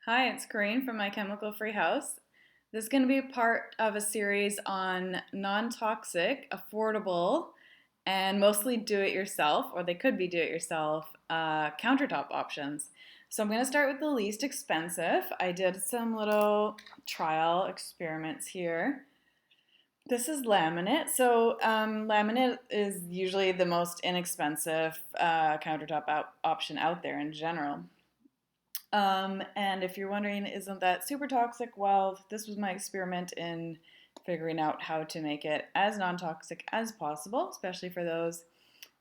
Hi, it's Corinne from My Chemical Free House. This is going to be a part of a series on non-toxic, affordable, and mostly do-it-yourself, or they could be do-it-yourself, countertop options. So I'm going to start with the least expensive. I did some little trial experiments here. This is laminate. Laminate is usually the most inexpensive countertop option out there in general. And if you're wondering, isn't that super toxic? Well, this was my experiment in figuring out how to make it as non toxic as possible, especially for those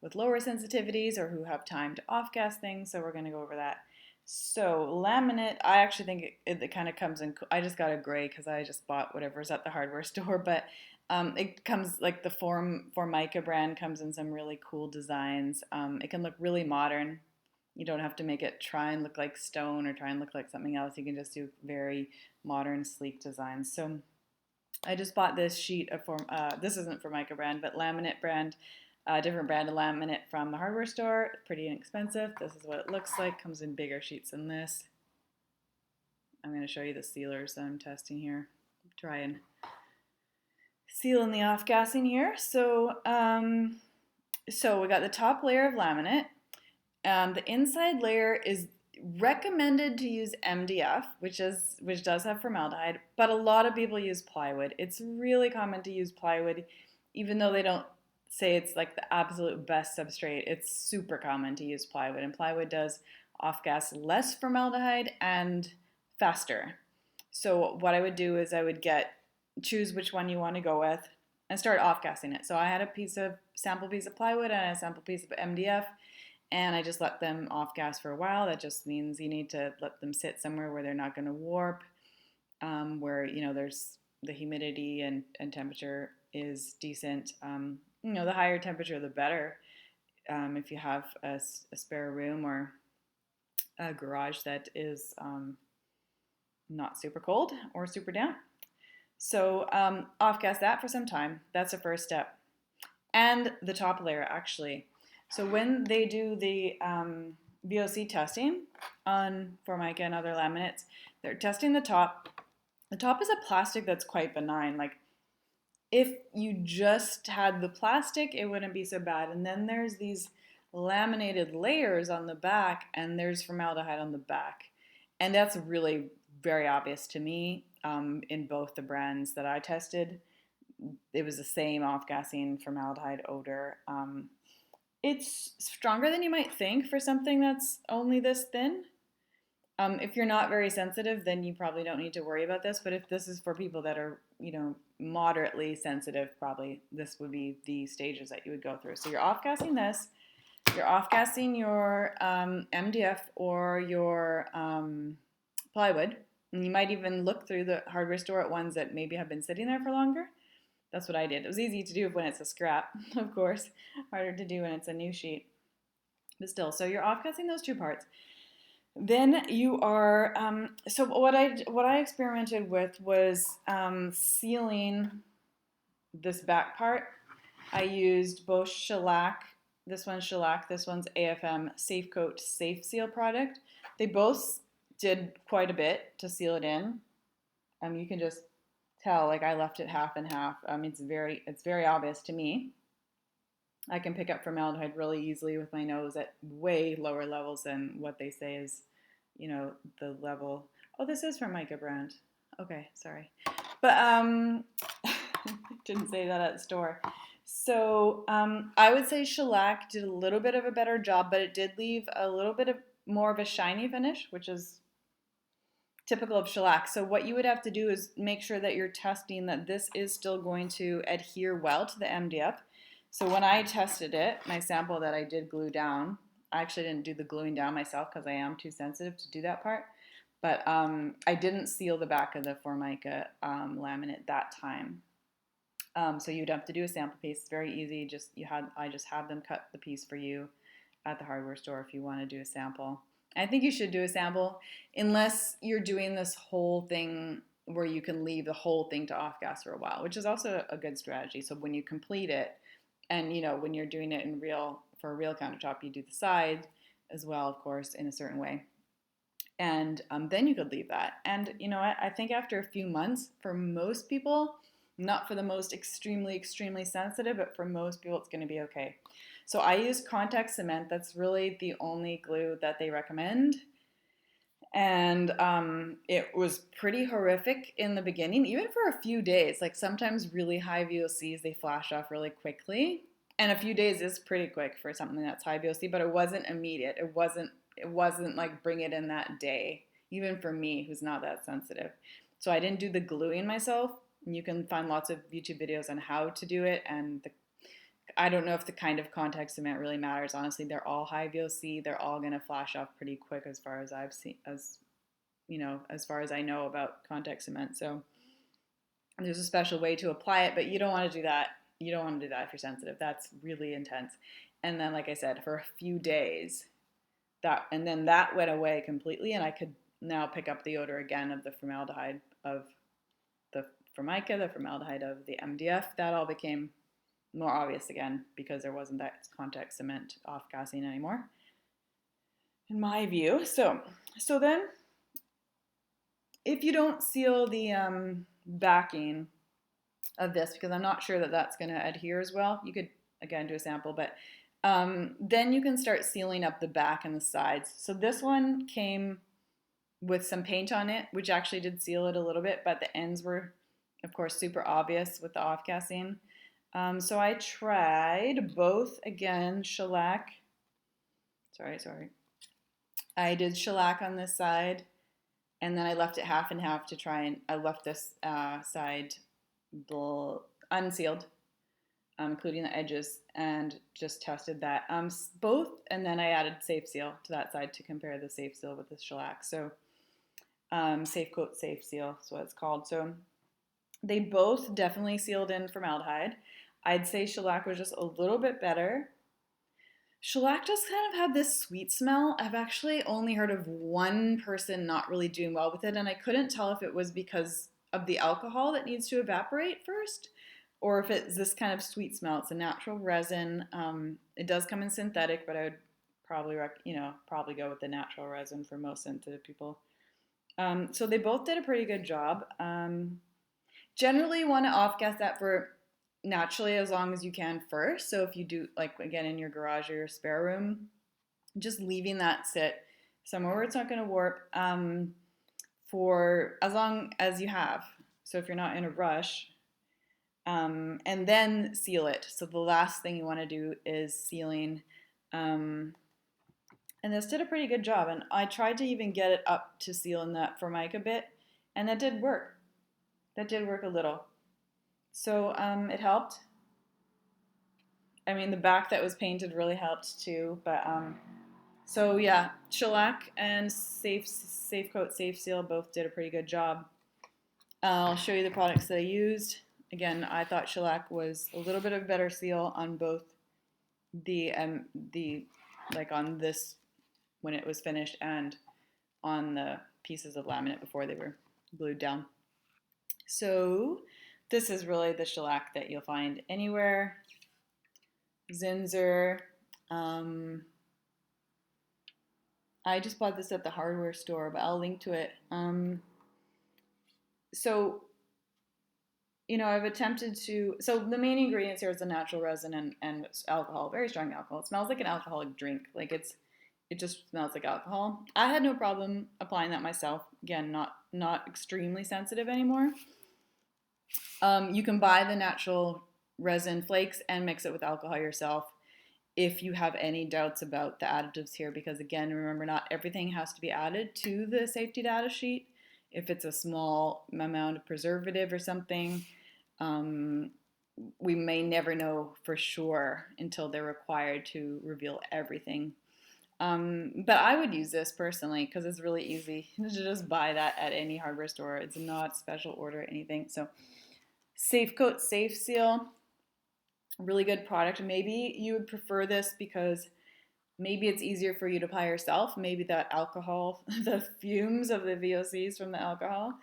with lower sensitivities or who have time to off gas things. So, we're going to go over that. So, laminate, I actually think it kind of comes in. I just got a gray because I just bought whatever's at the hardware store, but it comes like the Formica brand comes in some really cool designs. It can look really modern. You don't have to make it try and look like stone or try and look like something else. You can just do very modern, sleek designs. So I just bought this sheet of this isn't Formica brand, but Laminate brand, different brand of laminate from the hardware store. Pretty inexpensive. This is what it looks like. Comes in bigger sheets than this. I'm going to show you the sealers that I'm testing here. Try and seal in the off gassing here. So we got the top layer of laminate. The inside layer is recommended to use MDF, which does have formaldehyde, but a lot of people use plywood. It's really common to use plywood, even though they don't say it's like the absolute best substrate. It's super common to use plywood, and plywood does off gas less formaldehyde and faster. So what I would do is I would choose which one you want to go with and start off gassing it. So I had a sample piece of plywood and a sample piece of MDF, and I just let them off gas for a while. That just means you need to let them sit somewhere where they're not going to warp, where there's the humidity and temperature is decent. The higher temperature, the better. If you have a spare room or a garage that is not super cold or super damp. So off gas that for some time. That's the first step. And the top layer, actually. So when they do the VOC testing on Formica and other laminates, they're testing the top. The top is a plastic that's quite benign. Like if you just had the plastic, it wouldn't be so bad. And then there's these laminated layers on the back, and there's formaldehyde on the back. And that's really very obvious to me in both the brands that I tested. It was the same off-gassing formaldehyde odor. It's stronger than you might think for something that's only this thin. If you're not very sensitive, then you probably don't need to worry about this. But if this is for people that are, moderately sensitive, probably this would be the stages that you would go through. So you're off-gassing this. You're off-gassing your MDF or your plywood. And you might even look through the hardware store at ones that maybe have been sitting there for longer. That's what I did. It was easy to do when it's a scrap, of course. Harder to do when it's a new sheet. But still, so you're off-gassing those two parts. Then you are, so what I experimented with was sealing this back part. I used both shellac, this one's AFM Safe Coat Safe Seal product. They both did quite a bit to seal it in. You can just tell, like I left it half and half. It's very obvious to me. I can pick up formaldehyde really easily with my nose at way lower levels than what they say is, the level. Oh, this is from Mica brand. Okay, sorry. But didn't say that at the store. So I would say shellac did a little bit of a better job, but it did leave a little bit of more of a shiny finish, which is typical of shellac. So what you would have to do is make sure that you're testing that this is still going to adhere well to the MDF. So when I tested it, my sample that I did glue down, I actually didn't do the gluing down myself because I am too sensitive to do that part. But I didn't seal the back of the Formica laminate that time. So you'd have to do a sample piece. It's very easy. I just have them cut the piece for you at the hardware store if you want to do a sample. I think you should do a sample unless you're doing this whole thing where you can leave the whole thing to off gas for a while, which is also a good strategy. So when you complete it, and when you're doing it for a real countertop, you do the side as well, of course, in a certain way. And then you could leave that. And you know what? I think after a few months, for most people, not for the most extremely sensitive, but for most people, it's going to be okay. So I use contact cement. That's really the only glue that they recommend. And it was pretty horrific in the beginning, even for a few days. Like sometimes really high VOCs, they flash off really quickly. And a few days is pretty quick for something that's high VOC, but it wasn't immediate. It wasn't like bring it in that day, even for me who's not that sensitive. So I didn't do the gluing myself. You can find lots of YouTube videos on how to do it, and I don't know if the kind of contact cement really matters. Honestly, they're all high VOC. They're all going to flash off pretty quick as far as I've seen, as far as I know about contact cement. So there's a special way to apply it, but you don't want to do that. You don't want to do that if you're sensitive. That's really intense. And then, like I said, for a few days, and then that went away completely, and I could now pick up the odor again of the formaldehyde of the Formica, the formaldehyde of the MDF. That all became more obvious again because there wasn't that contact cement off gassing anymore, in my view. So then, if you don't seal the backing of this, because I'm not sure that that's going to adhere as well, you could again do a sample, but then you can start sealing up the back and the sides. So this one came with some paint on it, which actually did seal it a little bit, but the ends were, of course, super obvious with the off gassing. So I tried both, again, shellac. Sorry. I did shellac on this side, and then I left it half and half to try, and I left this side unsealed, including the edges, and just tested that. Both, and then I added Safe Seal to that side to compare the Safe Seal with the shellac. So Safe Coat, Safe Seal is what it's called. So they both definitely sealed in formaldehyde. I'd say shellac was just a little bit better. Shellac does kind of have this sweet smell. I've actually only heard of one person not really doing well with it, and I couldn't tell if it was because of the alcohol that needs to evaporate first, or if it's this kind of sweet smell. It's a natural resin. It does come in synthetic, but I would probably probably go with the natural resin for most sensitive people. So they both did a pretty good job. Generally, you want to off gas that for naturally as long as you can first. So if you do, like again in your garage or your spare room, just leaving that sit somewhere where it's not going to warp for as long as you have. So if you're not in a rush, and then seal it. So the last thing you want to do is sealing. And this did a pretty good job. And I tried to even get it up to seal in that Formica bit, and that did work. That did work a little. So it helped. I mean, the back that was painted really helped too. But so yeah, shellac and Safe Coat, Safe Seal both did a pretty good job. I'll show you the products that I used. Again, I thought shellac was a little bit of a better seal on both the like on this when it was finished and on the pieces of laminate before they were glued down. So this is really the shellac that you'll find anywhere. Zinsser. I just bought this at the hardware store, but I'll link to it. So, I've attempted to. So the main ingredients here is the natural resin and alcohol, very strong alcohol. It smells like an alcoholic drink. Like it just smells like alcohol. I had no problem applying that myself. Again, not extremely sensitive anymore. You can buy the natural resin flakes and mix it with alcohol yourself if you have any doubts about the additives here, because again, remember, not everything has to be added to the safety data sheet. If it's a small amount of preservative or something, we may never know for sure until they're required to reveal everything. But I would use this personally because it's really easy to just buy that at any hardware store. It's not special order or anything. So Safe Coat, Safe Seal, really good product. Maybe you would prefer this because maybe it's easier for you to apply yourself. Maybe that alcohol, the fumes of the VOCs from the alcohol,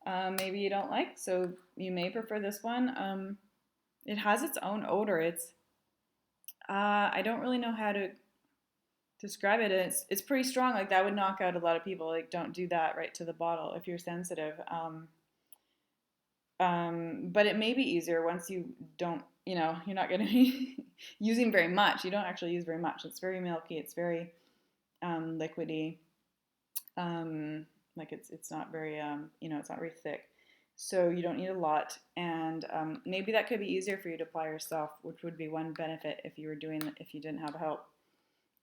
maybe you don't like. So you may prefer this one. It has its own odor. I don't really know how to describe it. It's pretty strong. Like that would knock out a lot of people. Like don't do that right to the bottle if you're sensitive. But it may be easier once you don't, you're not going to be using very much. You don't actually use very much. It's very milky. It's very liquidy. Like it's not very, it's not very thick. So you don't need a lot. And maybe that could be easier for you to apply yourself, which would be one benefit if if you didn't have help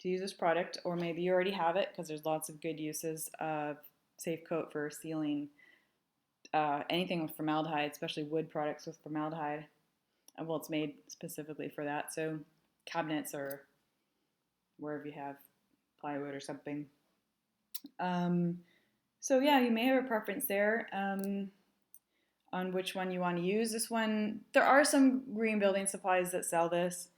to use this product, or maybe you already have it because there's lots of good uses of Safe Coat for sealing anything with formaldehyde, especially wood products with formaldehyde. Well, it's made specifically for that. So cabinets or wherever you have plywood or something. So yeah, you may have a preference there on which one you want to use. This one, there are some green building supplies that sell this,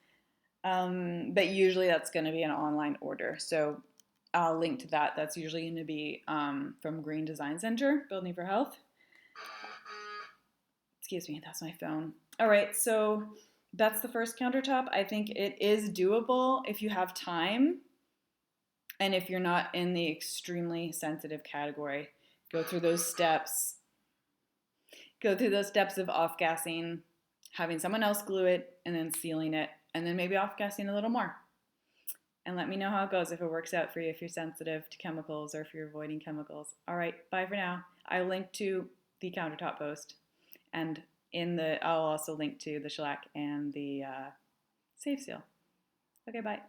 but usually that's going to be an online order. So I'll link to that. That's usually going to be from Green Design Center, Building for Health. Excuse me, that's my phone. All right, so that's the first countertop. I think it is doable if you have time and if you're not in the extremely sensitive category. Go through those steps. Go through those steps of off-gassing, having someone else glue it, and then sealing it, and then maybe off-gassing a little more. And let me know how it goes, if it works out for you, if you're sensitive to chemicals or if you're avoiding chemicals. All right, bye for now. I'll link to the countertop post, and I'll also link to the shellac and the safe seal. Okay, bye.